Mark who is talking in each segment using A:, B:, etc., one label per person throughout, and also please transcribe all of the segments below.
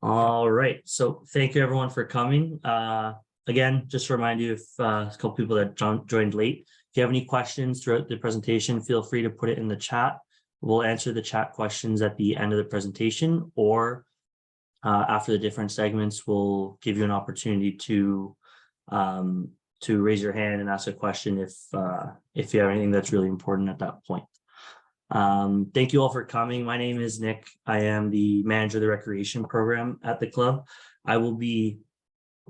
A: All right. So thank you everyone for coming. Again, just to remind you if a couple people that joined late, if you have any questions throughout the presentation, feel free to put it in the chat. We'll answer the chat questions at the end of the presentation, or after the different segments, we'll give you an opportunity to raise your hand and ask a question if you have anything that's really important at that point. Thank you all for coming. My name is Nick. I am the manager of the recreation program at the club. I will be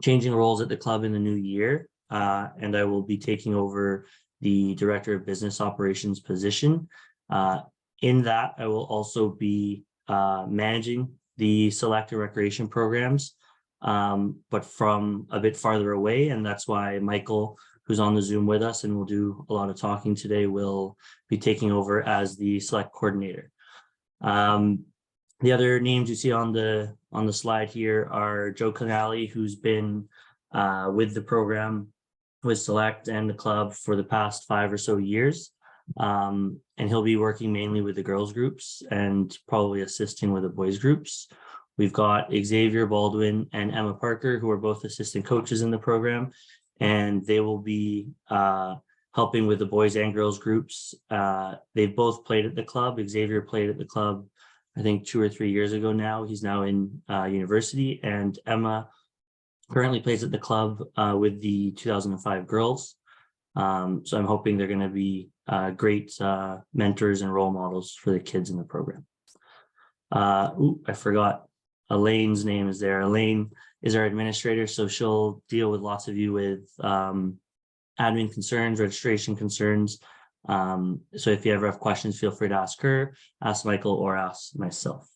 A: changing roles at the club in the new year, and I will be taking over the director of business operations position. In that, I will also be managing the select and recreation programs, but from a bit farther away, and that's why Michael, who's on the Zoom with us and will do a lot of talking today, will be taking over as the select coordinator. The other names you see on the slide here are Joe Canali, who's been with the program, with Select and the club for the past 5 or so years. And he'll be working mainly with the girls groups and probably assisting with the boys groups. We've got Xavier Baldwin and Emma Parker, who are both assistant coaches in the program, and they will be helping with the boys and girls groups. They've both played at the club. Xavier played at the club, I think 2 or 3 years ago now. He's now in university, and Emma currently plays at the club with the 2005 girls. So I'm hoping they're going to be great mentors and role models for the kids in the program. I forgot Elaine's name is there. Elaine is our administrator, so she'll deal with lots of you with admin concerns, registration concerns. So if you ever have questions, feel free to ask her, ask Michael, or ask myself.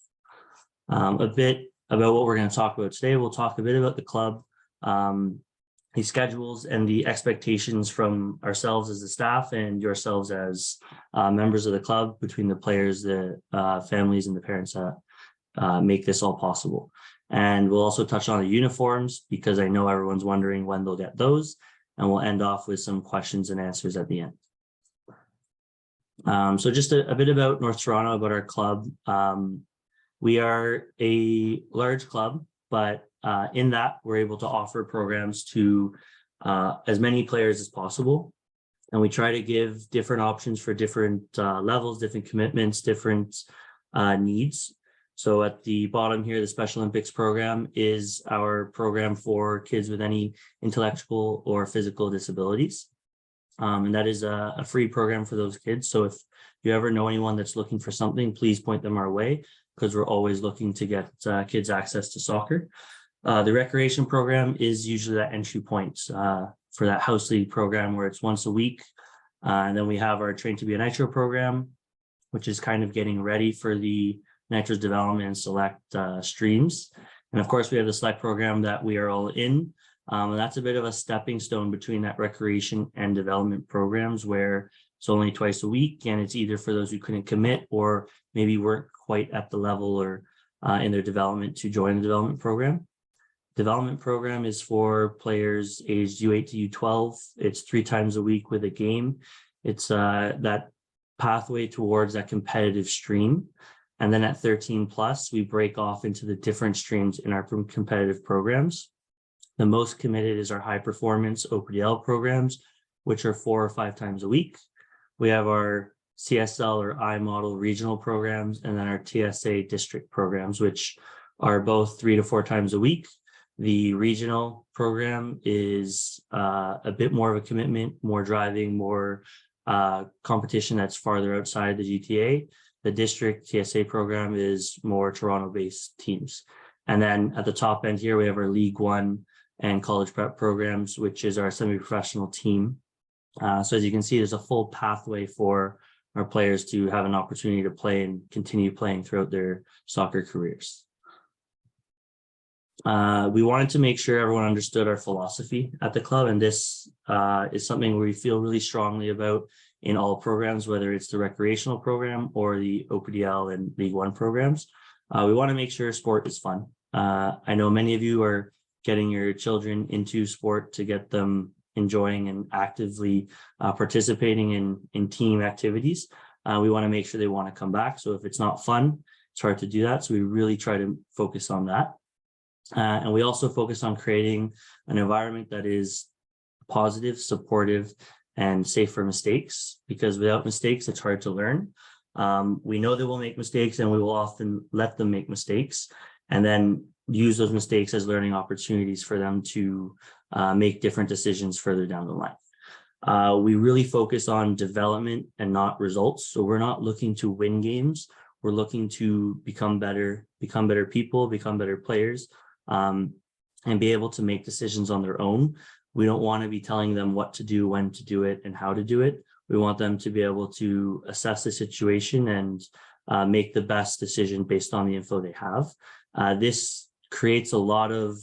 A: A bit about what we're going to talk about today. We'll talk a bit about the club, the schedules and the expectations from ourselves as the staff and yourselves as members of the club, between the players, the families, and the parents that make this all possible. And we'll also touch on the uniforms, because I know everyone's wondering when they'll get those, and we'll end off with some questions and answers at the end. So just a bit about North Toronto, about our club. We are a large club, but in that we're able to offer programs to as many players as possible. And we try to give different options for different levels, different commitments, different needs. So at the bottom here, the Special Olympics program is our program for kids with any intellectual or physical disabilities. And that is a free program for those kids. So if you ever know anyone that's looking for something, please point them our way, because we're always looking to get kids access to soccer. The recreation program is usually that entry point for that house league program, where it's once a week. And then we have our Train to be a Nitro program, which is kind of getting ready for the Nitro's development and select streams. And of course, we have the select program that we are all in. And that's a bit of a stepping stone between that recreation and development programs, where it's only twice a week, and it's either for those who couldn't commit or maybe weren't quite at the level or in their development to join the development program. Development program is for players aged U8 to U12. It's 3 times a week with a game. It's that pathway towards that competitive stream. And then at 13 plus, we break off into the different streams in our competitive programs. The most committed is our high performance OPDL programs, which are 4 or 5 times a week. We have our CSL or I model regional programs, and then our TSA district programs, which are both 3 to 4 times a week. The regional program is a bit more of a commitment, more driving, more competition that's farther outside the GTA. The district TSA program is more Toronto-based teams. And then at the top end here, we have our League One and college prep programs, which is our semi-professional team. So as you can see, there's a full pathway for our players to have an opportunity to play and continue playing throughout their soccer careers. We wanted to make sure everyone understood our philosophy at the club, and this is something we feel really strongly about in all programs, whether it's the recreational program or the OPDL and League One programs. We want to make sure sport is fun. I know many of you are getting your children into sport to get them enjoying and actively participating in team activities. We want to make sure they want to come back. So if it's not fun, it's hard to do that. So we really try to focus on that. And we also focus on creating an environment that is positive, supportive, and safe for mistakes, because without mistakes, it's hard to learn. We know they will make mistakes, and we will often let them make mistakes and then use those mistakes as learning opportunities for them to make different decisions further down the line. We really focus on development and not results. So we're not looking to win games. We're looking to become better people, become better players, and be able to make decisions on their own. We don't want to be telling them what to do, when to do it, and how to do it. We want them to be able to assess the situation and make the best decision based on the info they have. This creates a lot of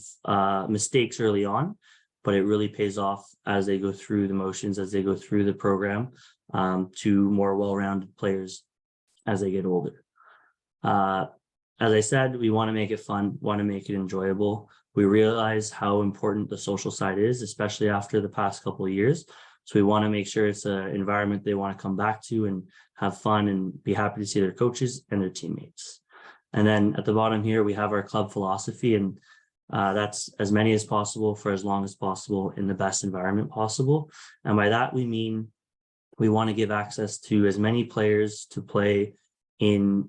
A: mistakes early on, but it really pays off as they go through the motions, as they go through the program, to more well-rounded players as they get older. As I said, we want to make it fun, want to make it enjoyable. We realize how important the social side is, especially after the past couple of years. So we want to make sure it's an environment they want to come back to and have fun and be happy to see their coaches and their teammates. And then at the bottom here, we have our club philosophy, and that's as many as possible for as long as possible in the best environment possible. And by that, we mean we want to give access to as many players to play in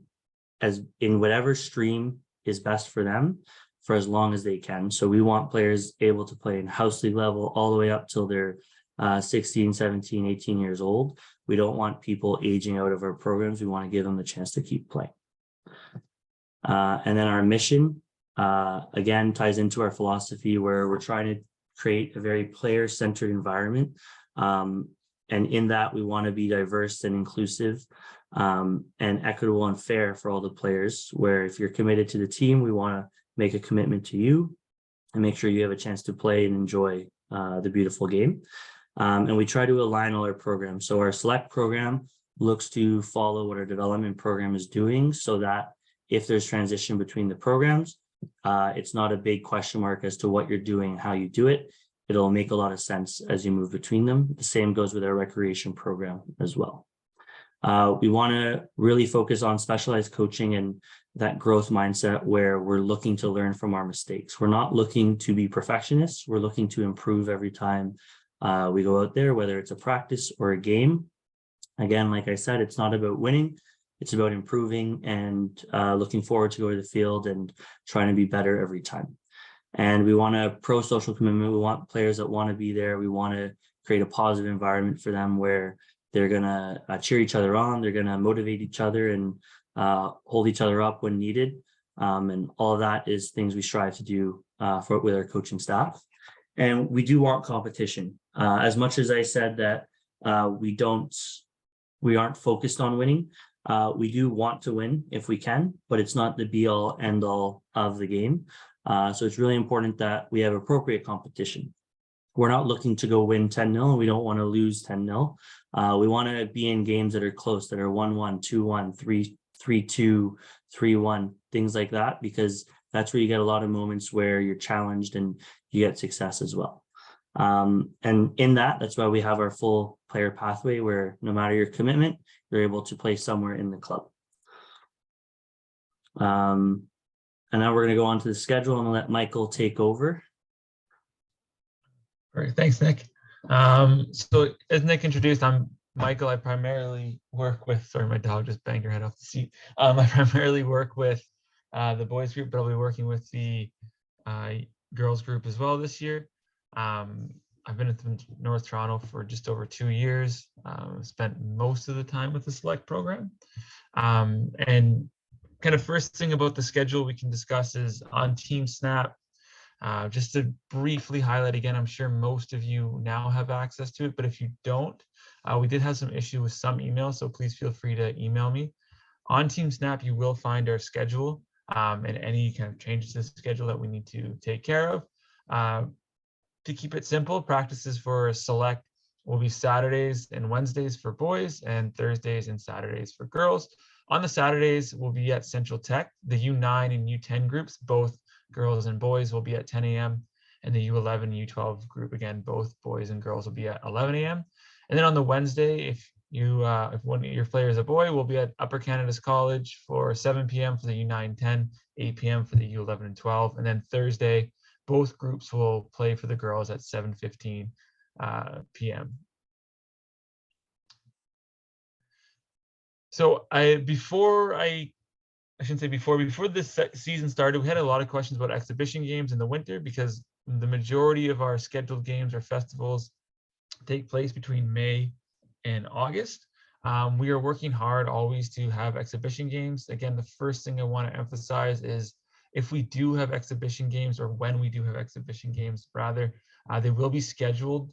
A: whatever stream is best for them for as long as they can. So we want players able to play in house league level all the way up till they're 16, 17, 18 years old. We don't want people aging out of our programs. We want to give them the chance to keep playing. And then our mission, again, ties into our philosophy, where we're trying to create a very player-centered environment. And in that, we want to be diverse and inclusive, and equitable and fair for all the players, where if you're committed to the team, we want to make a commitment to you and make sure you have a chance to play and enjoy the beautiful game. And we try to align all our programs. So our select program looks to follow what our development program is doing, so that if there's transition between the programs, it's not a big question mark as to what you're doing and how you do it. It'll make a lot of sense as you move between them. The same goes with our recreation program as well. We want to really focus on specialized coaching and that growth mindset, where we're looking to learn from our mistakes. We're not looking to be perfectionists. We're looking to improve every time we go out there, whether it's a practice or a game. Again, like I said, it's not about winning. It's about improving and looking forward to go to the field and trying to be better every time. And we want a pro-social commitment. We want players that want to be there. We want to create a positive environment for them, where they're going to cheer each other on. They're going to motivate each other and hold each other up when needed. And all of that is things we strive to do with our coaching staff. And we do want competition. As much as I said that we aren't focused on winning, we do want to win if we can, but it's not the be all end all of the game. So it's really important that we have appropriate competition. We're not looking to go win 10-0, and we don't want to lose 10-0. We want to be in games that are close, that are 1-1, 2-1, 3-2, 3-1, things like that, because that's where you get a lot of moments where you're challenged and you get success as well. And in that's why we have our full player pathway, where no matter your commitment, you're able to play somewhere in the club. And now we're going to go on to the schedule. I'm going to let Michael take over.
B: Great, thanks, Nick. So as Nick introduced, I'm Michael. I primarily work with, sorry, my dog just banged her head off the seat. I primarily work with the boys group, but I'll be working with the girls group as well this year. I've been in North Toronto for just over 2 years. Spent most of the time with the select program. And kind of first thing about the schedule we can discuss is on Team Snap. Just to briefly highlight again, I'm sure most of you now have access to it, but if you don't, we did have some issue with some emails, so please feel free to email me. On Team Snap, you will find our schedule and any kind of changes to the schedule that we need to take care of. To keep it simple, practices for select will be Saturdays and Wednesdays for boys and Thursdays and Saturdays for girls. On the Saturdays, we'll be at Central Tech. The U9 and U10 groups, both girls and boys, will be at 10 a.m. And the U11 and U12 group, again, both boys and girls, will be at 11 a.m. And then on the Wednesday, if if one of your players is a boy, we'll be at Upper Canada's College for 7 p.m. for the U9-10, 8 p.m. for the U11 and 12. And then Thursday, both groups will play for the girls at 7:15 p.m. So before this season started, we had a lot of questions about exhibition games in the winter because the majority of our scheduled games or festivals take place between May and August. We are working hard always to have exhibition games. Again, the first thing I want to emphasize is if we do have exhibition games, or when we do have exhibition games, rather, they will be scheduled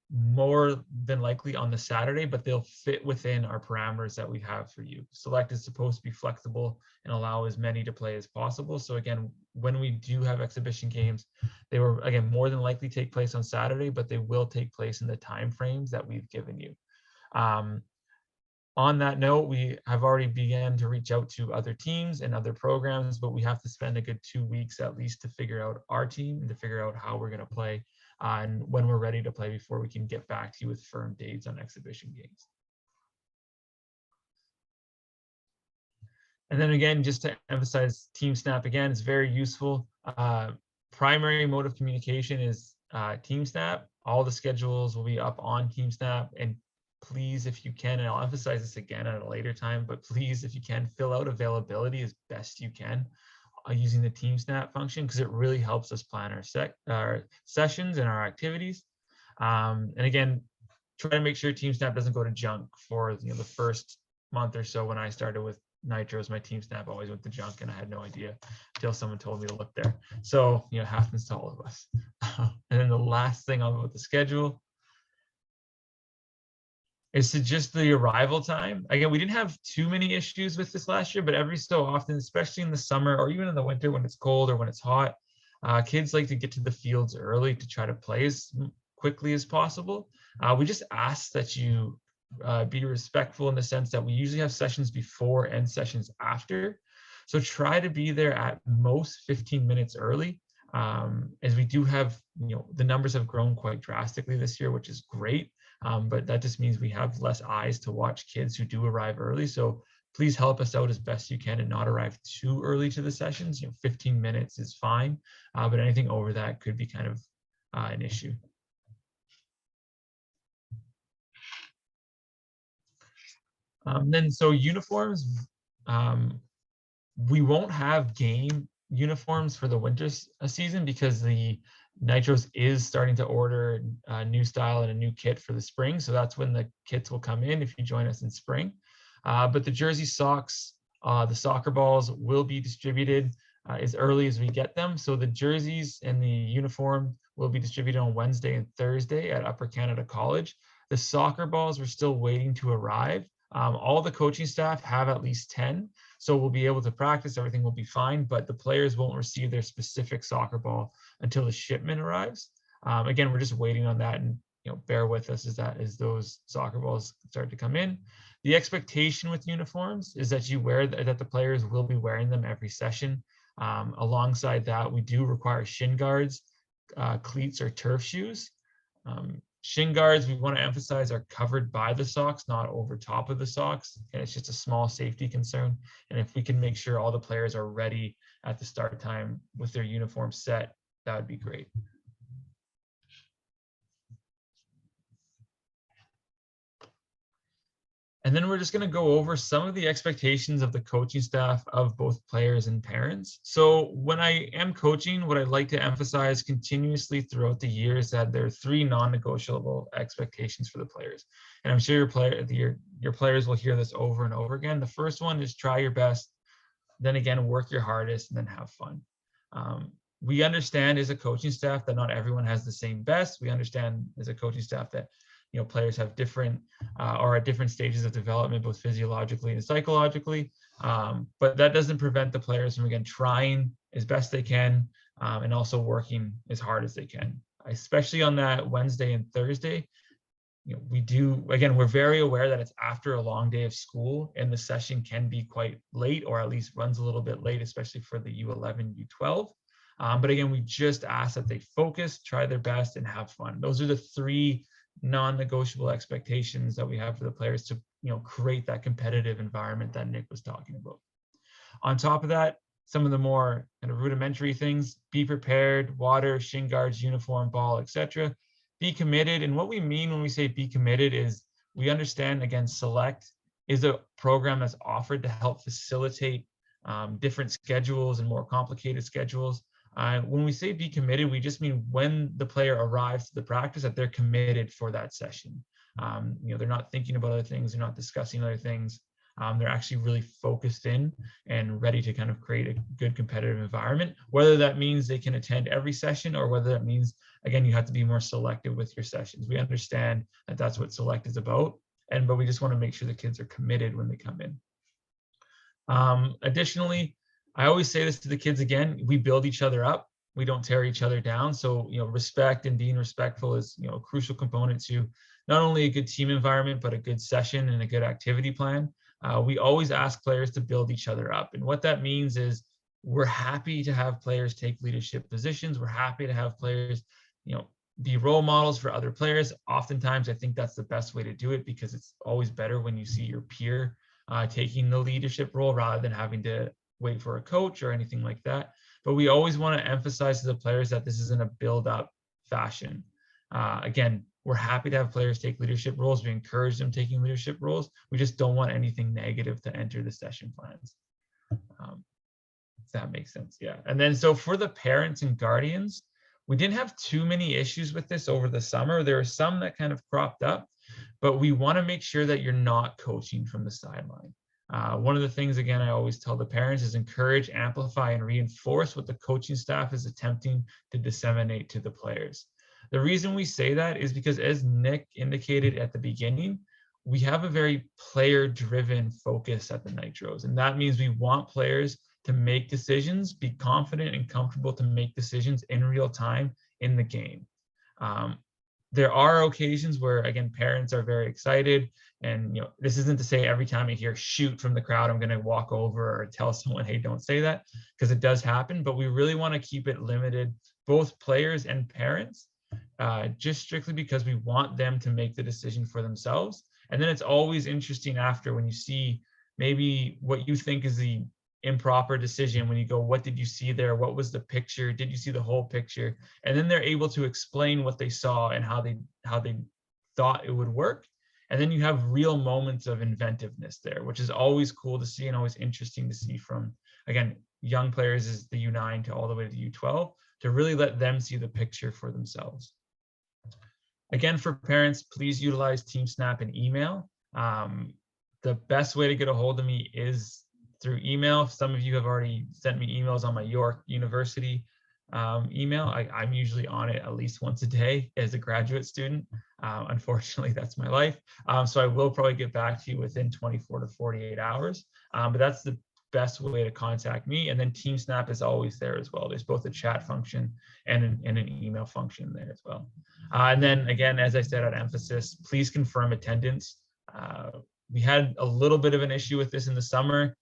B: more than likely on the Saturday, but they'll fit within our parameters that we have for you. Select is supposed to be flexible and allow as many to play as possible. So again, when we do have exhibition games, they will, again, more than likely take place on Saturday, but they will take place in the time frames that we've given you. On that note, we have already began to reach out to other teams and other programs, but we have to spend a good 2 weeks at least to figure out our team and to figure out how we're going to play and when we're ready to play before we can get back to you with firm dates on exhibition games. And then again, just to emphasize, Team Snap again is very useful. Primary mode of communication is Team Snap. All the schedules will be up on Team Snap, and please, if you can, and I'll emphasize this again at a later time, but please, if you can, fill out availability as best you can using the Team Snap function, because it really helps us plan our sessions and our activities. And again, try to make sure Team Snap doesn't go to junk for the first month or so. When I started with Nitros, my Team Snap always went to junk, and I had no idea until someone told me to look there. So it happens to all of us. And then the last thing about the schedule is to just the arrival time. Again, we didn't have too many issues with this last year, but every so often, especially in the summer or even in the winter when it's cold or when it's hot, kids like to get to the fields early to try to play as quickly as possible. We just ask that you be respectful in the sense that we usually have sessions before and sessions after. So try to be there at most 15 minutes early, as we do have, the numbers have grown quite drastically this year, which is great. But that just means we have less eyes to watch kids who do arrive early. So please help us out as best you can and not arrive too early to the sessions. 15 minutes is fine, but anything over that could be kind of an issue. So uniforms, we won't have game uniforms for the winter season because the Nitros is starting to order a new style and a new kit for the spring. So that's when the kits will come in if you join us in spring. But the jersey socks, the soccer balls will be distributed as early as we get them. So the jerseys and the uniform will be distributed on Wednesday and Thursday at Upper Canada College. The soccer balls, we're still waiting to arrive. All the coaching staff have at least 10. So we'll be able to practice, everything will be fine, but the players won't receive their specific soccer ball until the shipment arrives. Again, we're just waiting on that, and bear with us as those soccer balls start to come in. The expectation with uniforms is that that the players will be wearing them every session. Alongside that, we do require shin guards, cleats, or turf shoes. Shin guards, we want to emphasize, are covered by the socks, not over top of the socks. And it's just a small safety concern. And if we can make sure all the players are ready at the start time with their uniform set, that would be great. And then we're just going to go over some of the expectations of the coaching staff of both players and parents. So when I am coaching, what I like to emphasize continuously throughout the year is that there are 3 non-negotiable expectations for the players. And I'm sure your players will hear this over and over again. The first one is try your best, then again, work your hardest, and then have fun. We understand as a coaching staff that not everyone has the same best. We understand as a coaching staff that players have different or at different stages of development, both physiologically and psychologically. But that doesn't prevent the players from, again, trying as best they can and also working as hard as they can, especially on that Wednesday and Thursday. We're very aware that it's after a long day of school and the session can be quite late, or at least runs a little bit late, especially for the U11, U12. But again, we just ask that they focus, try their best, and have fun. Those are the 3 non-negotiable expectations that we have for the players to, create that competitive environment that Nick was talking about. On top of that, some of the more kind of rudimentary things: be prepared, water, shin guards, uniform, ball, etc. Be committed. And what we mean when we say be committed is we understand, again, Select is a program that's offered to help facilitate different schedules and more complicated schedules. When we say be committed, we just mean when the player arrives to the practice that they're committed for that session. They're not thinking about other things, they're not discussing other things. They're actually really focused in and ready to kind of create a good competitive environment, whether that means they can attend every session or whether that means, again, you have to be more selective with your sessions. We understand that that's what Select is about, but we just want to make sure the kids are committed when they come in. Additionally, I always say this to the kids again: we build each other up, we don't tear each other down. So, respect and being respectful is, a crucial component to not only a good team environment, but a good session and a good activity plan. We always ask players to build each other up. And what that means is we're happy to have players take leadership positions. We're happy to have players, be role models for other players. Oftentimes, I think that's the best way to do it, because it's always better when you see your peer taking the leadership role rather than having to wait for a coach or anything like that. But we always want to emphasize to the players that this isn't a build-up fashion. Again, we're happy to have players take leadership roles. We encourage them taking leadership roles. We just don't want anything negative to enter the session plans. If that makes sense, yeah. And then so for the parents and guardians, we didn't have too many issues with this over the summer. There are some that kind of cropped up, but we want to make sure that you're not coaching from the sideline. One of the things, again, I always tell the parents is encourage, amplify, and reinforce what the coaching staff is attempting to disseminate to the players. The reason we say that is because, as Nick indicated at the beginning, we have a very player-driven focus at the Nitros. And that means we want players to make decisions, be confident and comfortable to make decisions in real time in the game. There are occasions where, again, parents are very excited. And this isn't to say every time I hear shoot from the crowd, I'm going to walk over or tell someone, hey, don't say that, because it does happen. But we really want to keep it limited, both players and parents, just strictly because we want them to make the decision for themselves. And then it's always interesting after when you see maybe what you think is the improper decision, when you go, what did you see there? What was the picture? Did you see the whole picture? And then they're able to explain what they saw and how they thought it would work. And then you have real moments of inventiveness there, which is always cool to see and always interesting to see from, again, young players is the U9 to all the way to the U12, to really let them see the picture for themselves. Again, for parents, please utilize TeamSnap and email. The best way to get a hold of me is through email. Some of you have already sent me emails on my York University email. I'm usually on it at least once a day as a graduate student. Unfortunately, that's my life. So I will probably get back to you within 24 to 48 hours. But that's the best way to contact me. And then TeamSnap is always there as well. There's both a chat function and an email function there as well. And then again, as I said, at emphasis, please confirm attendance. We had a little bit of an issue with this in the summer.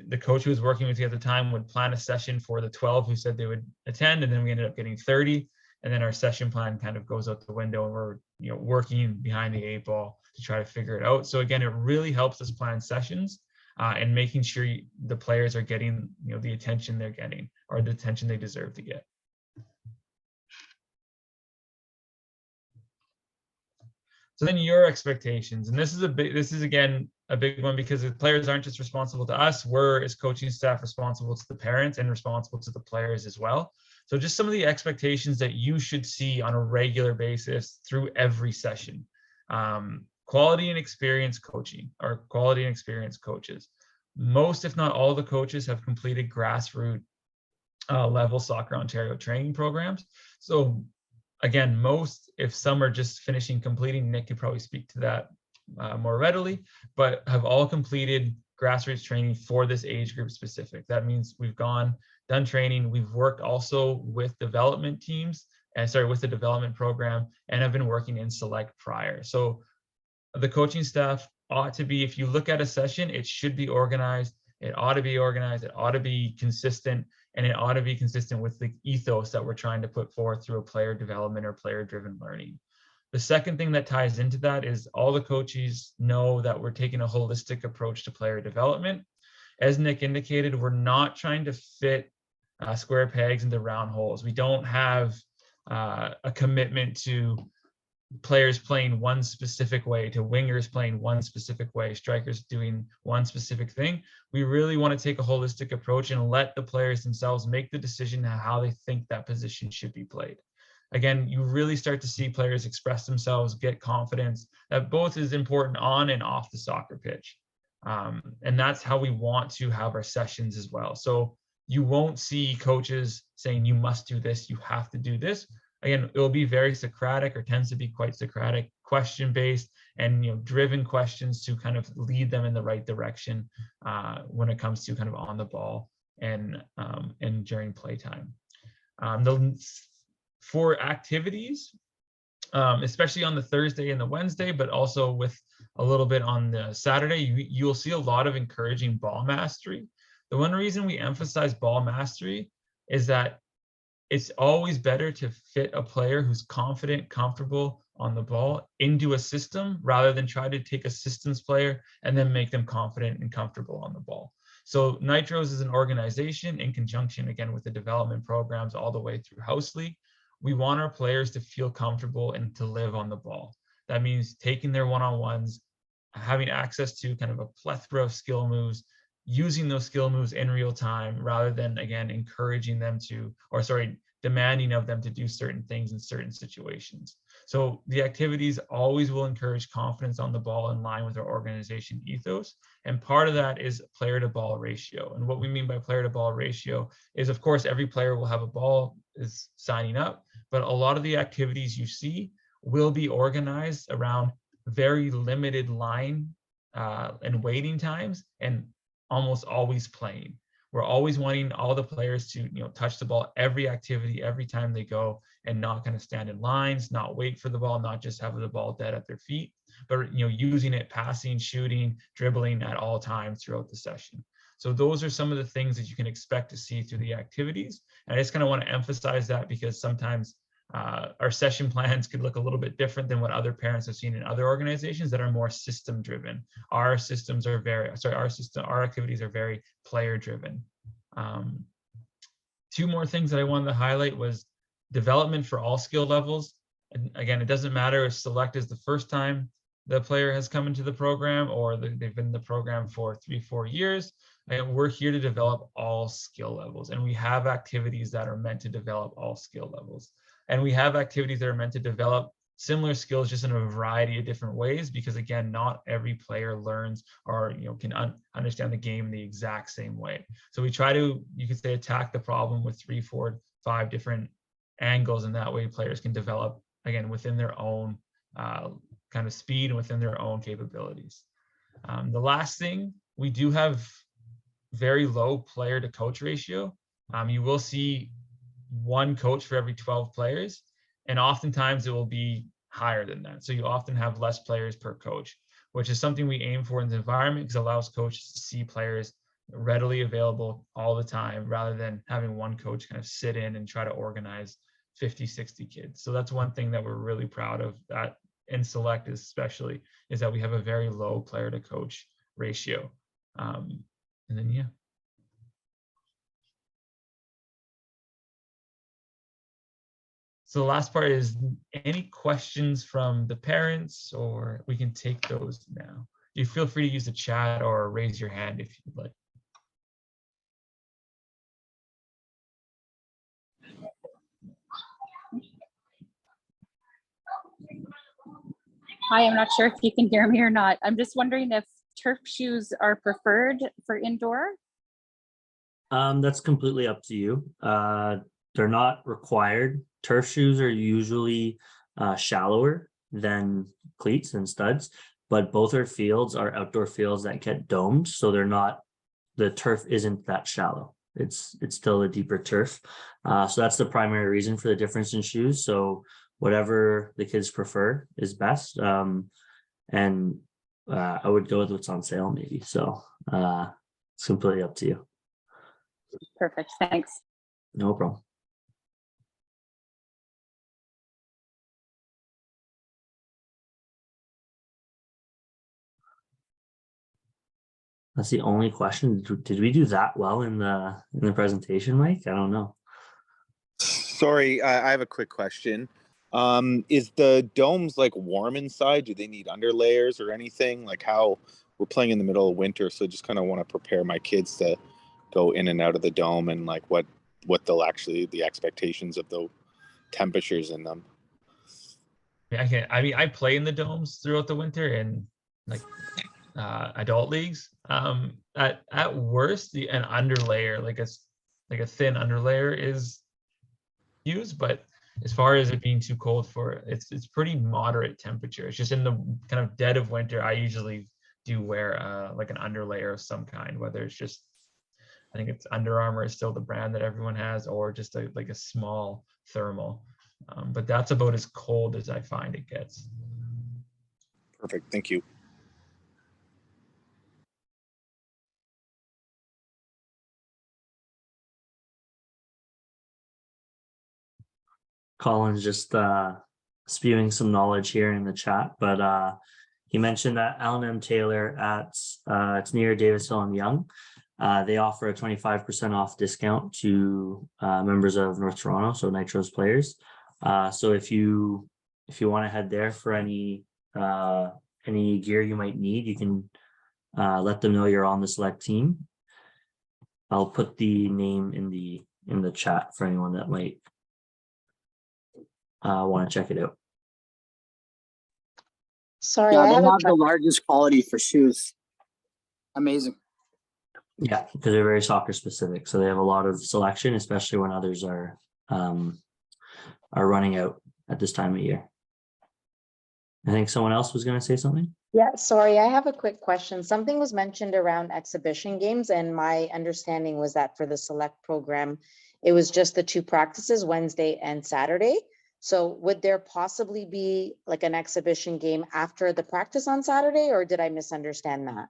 B: The coach who was working with me at the time would plan a session for the 12 who said they would attend, and then we ended up getting 30. And then our session plan kind of goes out the window, and we're working behind the 8 ball to try to figure it out. So again, it really helps us plan sessions and making sure the players are getting the attention they're getting, or the attention they deserve to get. So then your expectations, and this is again a big one, because the players aren't just responsible to us. We're, as coaching staff, responsible to the parents and responsible to the players as well. So just some of the expectations that you should see on a regular basis through every session. Quality and experience coaching, or quality and experienced coaches. Most, if not all, the coaches have completed grassroots level Soccer Ontario training programs. So again, most, if some are just finishing completing, Nick could probably speak to that more readily, but have all completed grassroots training for this age group specific. That means we've done training. We've worked also with development teams, with the development program, and have been working in Select prior. So the coaching staff ought to be, if you look at a session, it should be organized. It ought to be organized. It ought to be consistent, and it ought to be consistent with the ethos that we're trying to put forth through a player development or player-driven learning. The second thing that ties into that is all the coaches know that we're taking a holistic approach to player development. As Nick indicated, we're not trying to fit square pegs into round holes. We don't have a commitment to players playing one specific way, to wingers playing one specific way, strikers doing one specific thing. We really want to take a holistic approach and let the players themselves make the decision how they think that position should be played. Again, you really start to see players express themselves, get confidence. That both is important on and off the soccer pitch. And that's how we want to have our sessions as well. So you won't see coaches saying you must do this, you have to do this. Again, it will be very Socratic, or tends to be quite Socratic, question-based, and driven questions to kind of lead them in the right direction when it comes to kind of on the ball and during playtime. For activities, especially on the Thursday and the Wednesday, but also with a little bit on the Saturday, you'll see a lot of encouraging ball mastery. The one reason we emphasize ball mastery is that it's always better to fit a player who's confident, comfortable on the ball into a system rather than try to take a systems player and then make them confident and comfortable on the ball. So Nitros is an organization in conjunction, again, with the development programs all the way through House League. We want our players to feel comfortable and to live on the ball. That means taking their one-on-ones, having access to kind of a plethora of skill moves, using those skill moves in real time rather than, again, encouraging them to, or sorry, demanding of them to do certain things in certain situations. So the activities always will encourage confidence on the ball in line with our organization ethos. And part of that is player to ball ratio. And what we mean by player to ball ratio is, of course, every player will have a ball is signing up, but a lot of the activities you see will be organized around very limited line and waiting times, and almost always playing. We're always wanting all the players to touch the ball every activity, every time they go, and not kind of stand in lines, not wait for the ball, not just have the ball dead at their feet, but using it, passing, shooting, dribbling at all times throughout the session. So those are some of the things that you can expect to see through the activities. And I just kind of want to emphasize that because sometimes our session plans could look a little bit different than what other parents have seen in other organizations that are more system driven. Our systems are our activities are very player driven. Two more things that I wanted to highlight was development for all skill levels. And again, it doesn't matter if select is the first time the player has come into the program or they've been in the program for 3-4 years. And we're here to develop all skill levels. And we have activities that are meant to develop all skill levels. And we have activities that are meant to develop similar skills just in a variety of different ways, because again, not every player learns or can understand the game the exact same way. So we try to, you could say, attack the problem with 3, 4, 5 different angles, and that way players can develop, again, within their own kind of speed and within their own capabilities. The last thing, we do have very low player to coach ratio. You will see one coach for every 12 players, and oftentimes it will be higher than that. So you often have less players per coach, which is something we aim for in the environment because it allows coaches to see players readily available all the time rather than having one coach kind of sit in and try to organize 50, 60 kids. So that's one thing that we're really proud of, that in select especially, is that we have a very low player to coach ratio. And then, yeah. So the last part is any questions from the parents, or we can take those now. You feel free to use the chat or raise your hand if you'd like.
C: Hi, I'm not sure if you can hear me or not. I'm just wondering if turf shoes are preferred for indoor.
A: That's completely up to you. They're not required. Turf shoes are usually shallower than cleats and studs, but both our fields are outdoor fields that get domed, so they're not, the turf isn't that shallow. It's still a deeper turf. So that's the primary reason for the difference in shoes. So whatever the kids prefer is best. And I would go with what's on sale maybe. So it's completely up to you.
C: Perfect, thanks.
A: No problem. That's the only question. Did we do that well in the presentation, Mike? I don't know.
D: Sorry, I have a quick question. Is the domes like warm inside? Do they need underlayers or anything? Like how we're playing in the middle of winter, so just kind of want to prepare my kids to go in and out of the dome and like what they'll actually the expectations of the temperatures in them.
B: I play in the domes throughout the winter and like adult leagues. At worst, an underlayer, like a thin underlayer is used, but as far as it being too cold for it, it's pretty moderate temperature. It's just in the kind of dead of winter, I usually do wear like an underlayer of some kind, whether it's just, I think it's Under Armour is still the brand that everyone has, or just like a small thermal. But that's about as cold as I find it gets.
D: Perfect. Thank you.
A: Colin's just spewing some knowledge here in the chat, but he mentioned that Alan M. Taylor at it's near Davisville and Yonge. They offer a 25% off discount to members of North Toronto, so Nitro's players. So if you want to head there for any gear you might need, you can let them know you're on the select team. I'll put the name in the chat for anyone that might want to check it out.
E: Sorry,
F: Yeah,
E: I
F: they
E: have
F: have the largest quality for shoes. Amazing.
A: Yeah, because they're very soccer specific, so they have a lot of selection, especially when others are running out at this time of year. I think someone else was going to say something.
E: Yeah, sorry, I have a quick question. Something was mentioned around exhibition games, and my understanding was that for the select program, it was just the 2 practices, Wednesday and Saturday. So would there possibly be like an exhibition game after the practice on Saturday, or did I misunderstand that?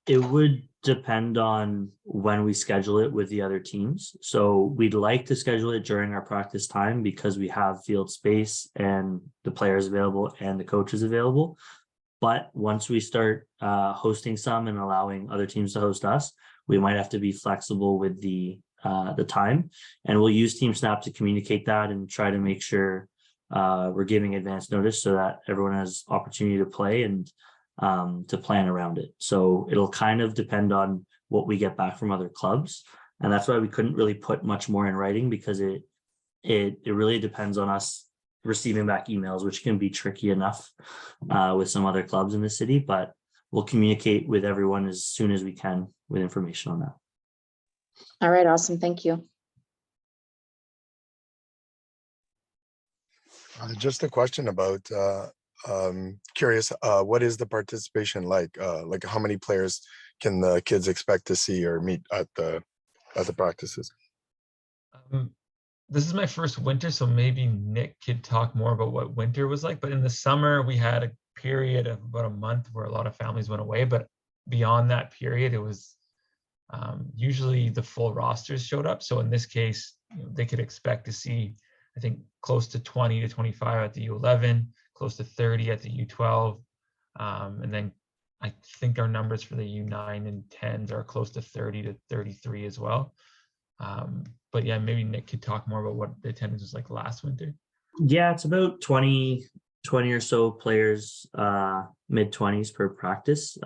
A: It would depend on when we schedule it with the other teams. So we'd like to schedule it during our practice time because we have field space and the players available and the coaches available. But once we start hosting some and allowing other teams to host us, we might have to be flexible with the time, and we'll use Team Snap to communicate that and try to make sure we're giving advance notice so that everyone has opportunity to play and to plan around it. So it'll kind of depend on what we get back from other clubs, and that's why we couldn't really put much more in writing, because it really depends on us receiving back emails, which can be tricky enough with some other clubs in the city, but we'll communicate with everyone as soon as we can with information on that.
E: All right, awesome. Thank you.
G: Just a question about curious, what is the participation like? Like how many players can the kids expect to see or meet at the practices?
B: This is my first winter, so maybe Nick could talk more about what winter was like. But in the summer, we had a period of about a month where a lot of families went away. But beyond that period, it was usually the full rosters showed up. So in this case, they could expect to see, I think, close to 20 to 25 at the U11, close to 30 at the U12. And then I think our numbers for the U9 and 10s are close to 30 to 33 as well. But yeah, maybe Nick could talk more about what the attendance was like last winter. Yeah,
A: it's about 20 or so players, mid-20s per practice.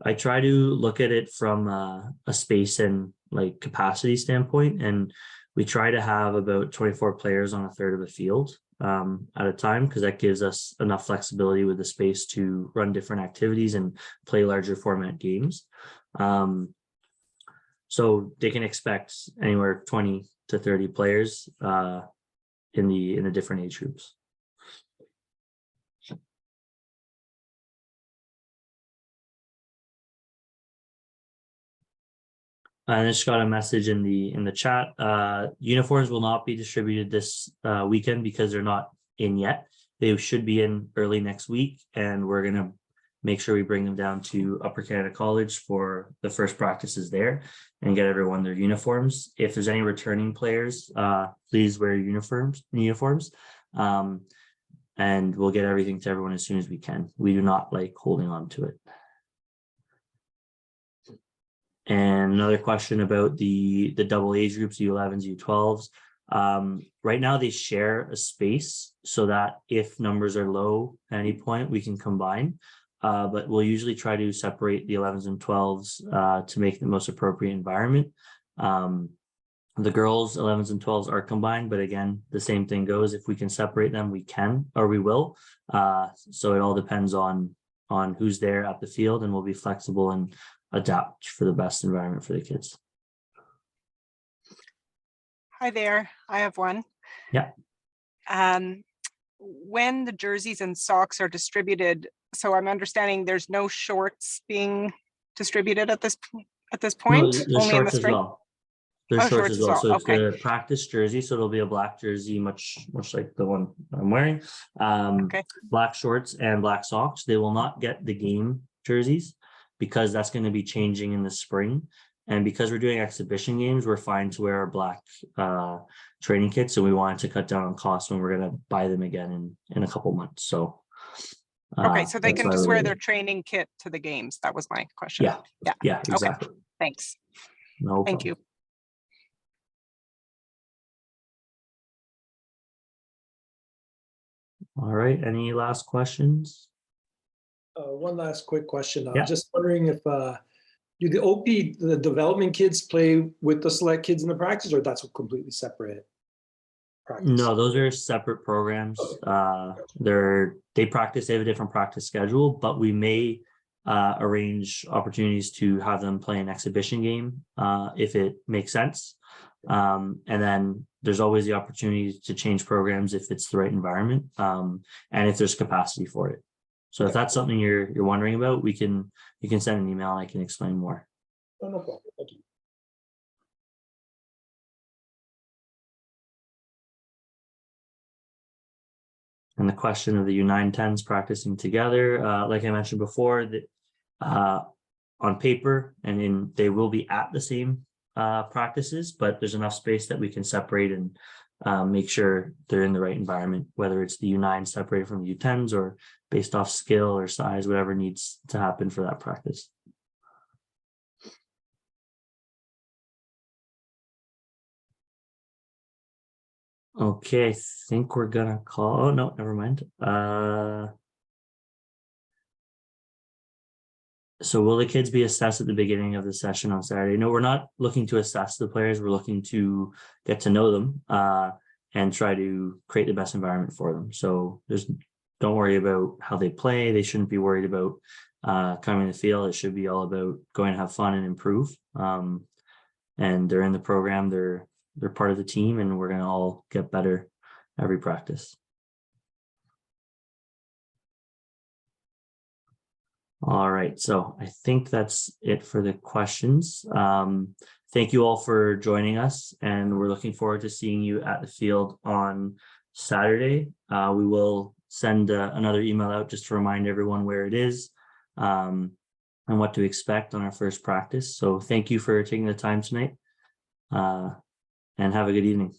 A: I try to look at it from a space and like capacity standpoint, and we try to have about 24 players on a third of a field at a time, because that gives us enough flexibility with the space to run different activities and play larger format games. So they can expect anywhere 20 to 30 players in the different age groups. I just got a message in the chat. Uniforms will not be distributed this weekend because they're not in yet. They should be in early next week, and we're gonna make sure we bring them down to Upper Canada College for the first practices there and get everyone their uniforms. If there's any returning players, please wear uniforms. And we'll get everything to everyone as soon as we can. We do not like holding on to it. And another question about the double age groups, U11s, U12s. Right now they share a space so that if numbers are low at any point, we can combine. But we'll usually try to separate the 11s and 12s to make the most appropriate environment. The girls 11s and 12s are combined, but again, the same thing goes. If we can separate them, we can, or we will. So it all depends on who's there at the field, and we'll be flexible and adapt for the best environment for the kids.
H: Hi there, I have one.
A: Yeah.
H: When the jerseys and socks are distributed, so I'm understanding there's no shorts being distributed at this point,
A: No, there's
H: only in the
A: shorts as
H: spring?
A: well. There's
H: Oh,
A: shorts as well. So it's
H: okay.
A: the practice jersey. So it'll be a black jersey, much like the one I'm wearing.
H: Okay.
A: Black shorts and black socks. They will not get the game jerseys because that's going to be changing in the spring. And because we're doing exhibition games, we're fine to wear our black training kits. So we wanted to cut down on costs when we're going to buy them again in a couple months. So
H: Okay, so they
A: that's
H: can
A: why
H: just
A: we're
H: wear their
A: waiting.
H: training kit to the games. That was my question.
A: Yeah, exactly.
H: Thanks.
A: No
H: Thank
A: problem.
H: you.
A: All right. Any last questions?
I: One last quick question.
A: Yeah.
I: I'm just wondering if do the OP, the development kids play with the select kids in the practice, or that's a completely separate practice?
A: No, those are separate programs. They practice, they have a different practice schedule, but we may arrange opportunities to have them play an exhibition game if it makes sense. And then there's always the opportunity to change programs if it's the right environment and if there's capacity for it. So if that's something you're wondering about, you can send an email and I can explain more.
I: Oh, no problem. Thank you.
A: And the question of the U9-10s practicing together, like I mentioned before, that on paper they will be at the same practices, but there's enough space that we can separate and make sure they're in the right environment, whether it's the U9 separated from the U10s or based off skill or size, whatever needs to happen for that practice. Okay, I think we're gonna call, oh no, never mind. So will the kids be assessed at the beginning of the session on Saturday? No, we're not looking to assess the players. We're looking to get to know them and try to create the best environment for them. So don't worry about how they play. They shouldn't be worried about coming to the field. It should be all about going to have fun and improve. And they're in the program. They're part of the team, and we're going to all get better every practice. All right, so I think that's it for the questions. Thank you all for joining us, and we're looking forward to seeing you at the field on Saturday. We will send another email out just to remind everyone where it is and what to expect on our first practice. So thank you for taking the time tonight, and have a good evening.